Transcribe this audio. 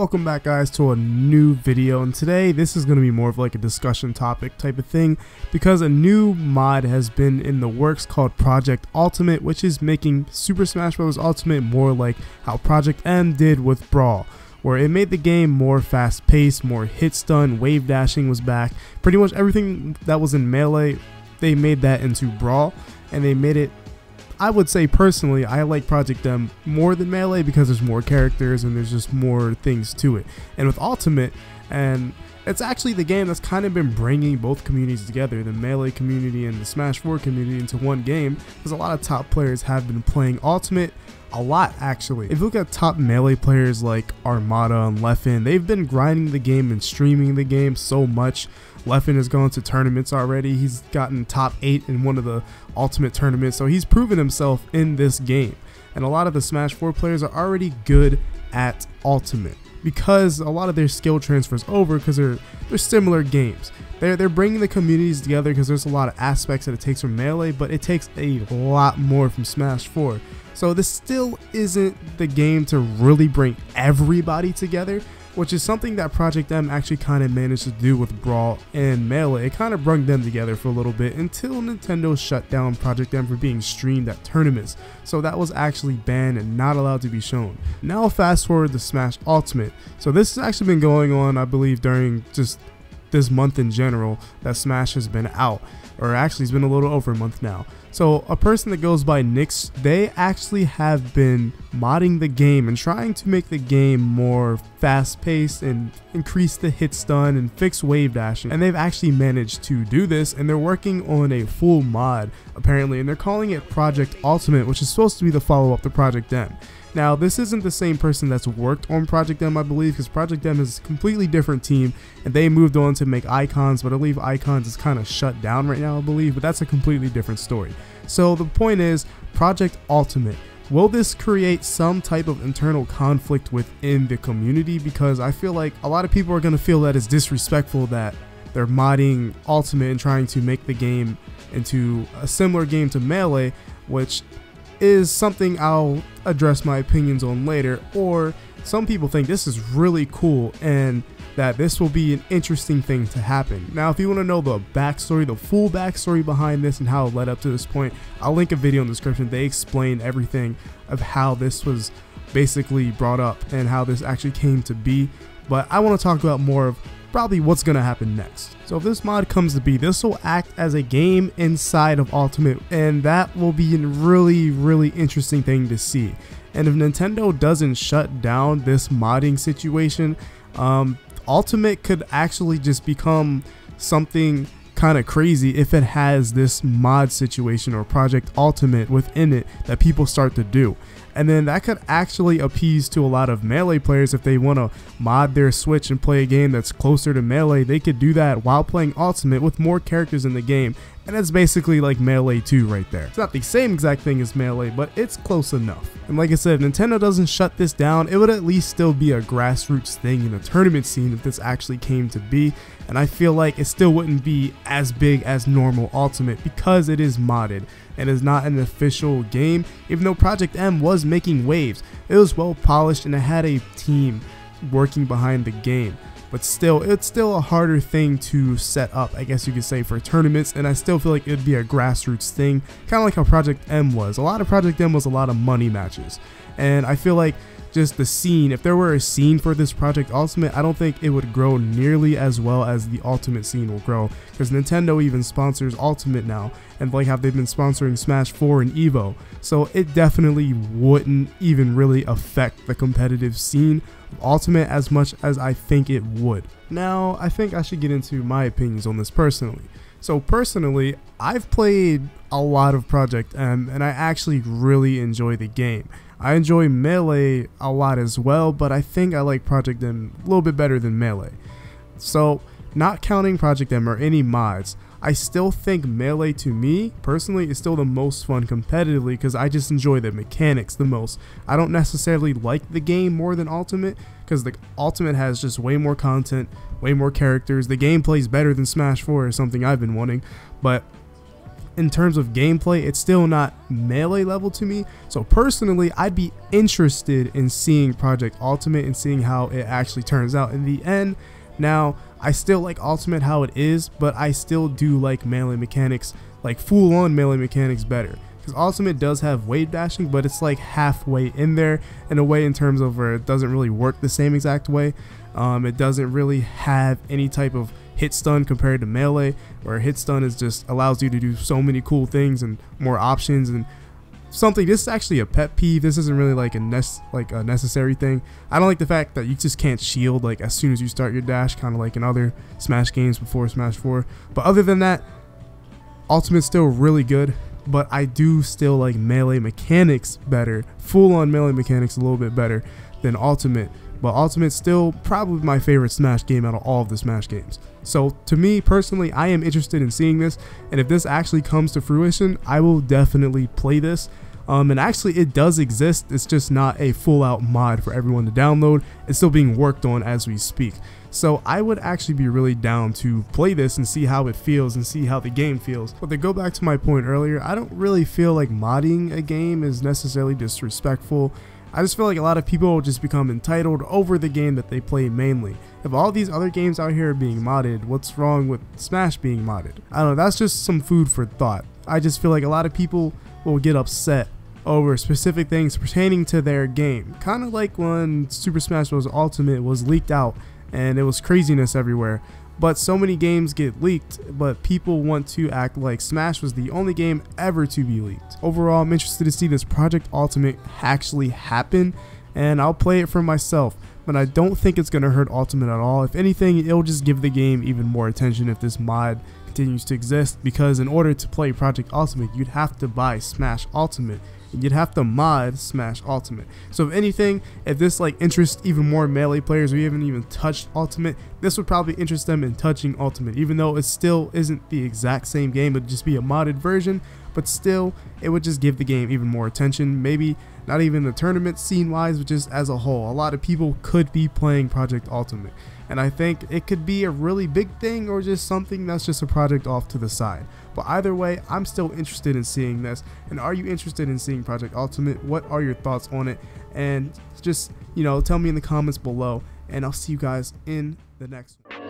Welcome back, guys, to a new video, and today this is going to be more of like a discussion topic type of thing because a new mod has been in the works called Project Ultimate, which is making Super Smash Bros. Ultimate more like how Project M did with Brawl, where it made the game more fast paced, more hit stun, wave dashing was back. Pretty much everything that was in Melee, they made that into Brawl, and they made it, I would say personally, I like Project M more than Melee because there's more characters and there's just more things to it. And with Ultimate, and it's actually the game that's kind of been bringing both communities together, the Melee community and the Smash 4 community, into one game, because a lot of top players have been playing Ultimate a lot actually. If you look at top Melee players like Armada and Leffen, they've been grinding the game and streaming the game so much. Leffen has gone to tournaments already. He's gotten top 8 in one of the Ultimate tournaments, so he's proven himself in this game. And a lot of the Smash 4 players are already good at Ultimate because a lot of their skill transfers over because they're similar games. They're bringing the communities together because there's a lot of aspects that it takes from Melee, but it takes a lot more from Smash 4. So this still isn't the game to really bring everybody together, which is something that Project M actually kind of managed to do with Brawl and Melee. It kind of brought them together for a little bit until Nintendo shut down Project M for being streamed at tournaments. So that was actually banned and not allowed to be shown. Now fast forward to Smash Ultimate. So this has actually been going on, I believe, during just this month in general that Smash has been out, or actually it's been a little over a month now. So a person that goes by Nyx, they actually have been modding the game and trying to make the game more fast paced and increase the hit stun and fix wave dashing, and they've actually managed to do this, and they're working on a full mod apparently, and they're calling it Project Ultimate, which is supposed to be the follow-up to Project M. Now, this isn't the same person that's worked on Project M, I believe, because Project M is a completely different team, and they moved on to make Icons, but I believe Icons is kind of shut down right now, I believe, but that's a completely different story. So the point is, Project Ultimate, will this create some type of internal conflict within the community? Because I feel like a lot of people are going to feel that it's disrespectful that they're modding Ultimate and trying to make the game into a similar game to Melee, which is something I'll address my opinions on later. Or some people think this is really cool and that this will be an interesting thing to happen. Now, if you want to know the backstory, the full backstory behind this and how it led up to this point, I'll link a video in the description. They explain everything of how this was basically brought up and how this actually came to be. But I want to talk about more of probably what's going to happen next. So if this mod comes to be, this will act as a game inside of Ultimate, and that will be a really interesting thing to see. And if Nintendo doesn't shut down this modding situation, Ultimate could actually just become something kind of crazy if it has this mod situation or Project Ultimate within it that people start to do. And then that could actually appease to a lot of Melee players. If they want to mod their Switch and play a game that's closer to Melee, they could do that while playing Ultimate with more characters in the game. And it's basically like Melee 2 right there. It's not the same exact thing as Melee, but it's close enough. And like I said, if Nintendo doesn't shut this down, it would at least still be a grassroots thing in the tournament scene if this actually came to be. And I feel like it still wouldn't be as big as normal Ultimate because it is modded and is not an official game. Even though Project M was making waves, it was well polished and it had a team working behind the game. But still, it's still a harder thing to set up, I guess you could say, for tournaments, and I still feel like it'd be a grassroots thing, kind of like how Project M was. A lot of Project M was a lot of money matches, and I feel like just the scene, if there were a scene for this Project Ultimate, I don't think it would grow nearly as well as the Ultimate scene will grow, because Nintendo even sponsors Ultimate now, and like how they've been sponsoring Smash 4 and Evo, so it definitely wouldn't even really affect the competitive scene of Ultimate as much as I think it would. Now, I think I should get into my opinions on this personally. So personally, I've played a lot of Project M, and I actually really enjoy the game. I enjoy Melee a lot as well, but I think I like Project M a little bit better than Melee. So, not counting Project M or any mods, I still think Melee, to me personally, is still the most fun competitively because I just enjoy the mechanics the most. I don't necessarily like the game more than Ultimate because the Ultimate has just way more content, way more characters. The gameplay is better than Smash 4 or something I've been wanting, but in terms of gameplay, it's still not Melee level to me. So personally, I'd be interested in seeing Project Ultimate and seeing how it actually turns out in the end. Now, I still like Ultimate how it is, but I still do like Melee mechanics, like full-on Melee mechanics better. Because Ultimate does have wave dashing, but it's like halfway in there in a way, in terms of where it doesn't really work the same exact way. It doesn't really have any type of hit stun compared to Melee, where hit stun is just allows you to do so many cool things and more options and something. This is actually a pet peeve. This isn't really like a necessary thing. I don't like the fact that you just can't shield like as soon as you start your dash, kind of like in other Smash games before Smash 4. But other than that, Ultimate's still really good, but I do still like Melee mechanics better, full-on Melee mechanics a little bit better than Ultimate. But Ultimate's still probably my favorite Smash game out of all of the Smash games. So to me personally, I am interested in seeing this, and if this actually comes to fruition, I will definitely play this. And actually it does exist, it's just not a full-out mod for everyone to download. It's still being worked on as we speak. So I would actually be really down to play this and see how it feels and see how the game feels. But to go back to my point earlier, I don't really feel like modding a game is necessarily disrespectful. I just feel like a lot of people just become entitled over the game that they play mainly. If all these other games out here are being modded, what's wrong with Smash being modded? I don't know, that's just some food for thought. I just feel like a lot of people will get upset over specific things pertaining to their game. Kind of like when Super Smash Bros. Ultimate was leaked out and it was craziness everywhere. But so many games get leaked, but people want to act like Smash was the only game ever to be leaked. Overall, I'm interested to see this Project Ultimate actually happen, and I'll play it for myself. But I don't think it's going to hurt Ultimate at all. If anything, it'll just give the game even more attention if this mod continues to exist, because in order to play Project Ultimate, you'd have to buy Smash Ultimate. You'd have to mod Smash Ultimate. So if anything, if this like interests even more Melee players who haven't even touched Ultimate, this would probably interest them in touching Ultimate, even though it still isn't the exact same game. It would just be a modded version, but still it would just give the game even more attention. Maybe not even the tournament scene wise, but just as a whole. A lot of people could be playing Project Ultimate, and I think it could be a really big thing or just something that's just a project off to the side. But either way, I'm still interested in seeing this. And are you interested in seeing Project Ultimate? What are your thoughts on it? And just, you know, tell me in the comments below, and I'll see you guys in the next one.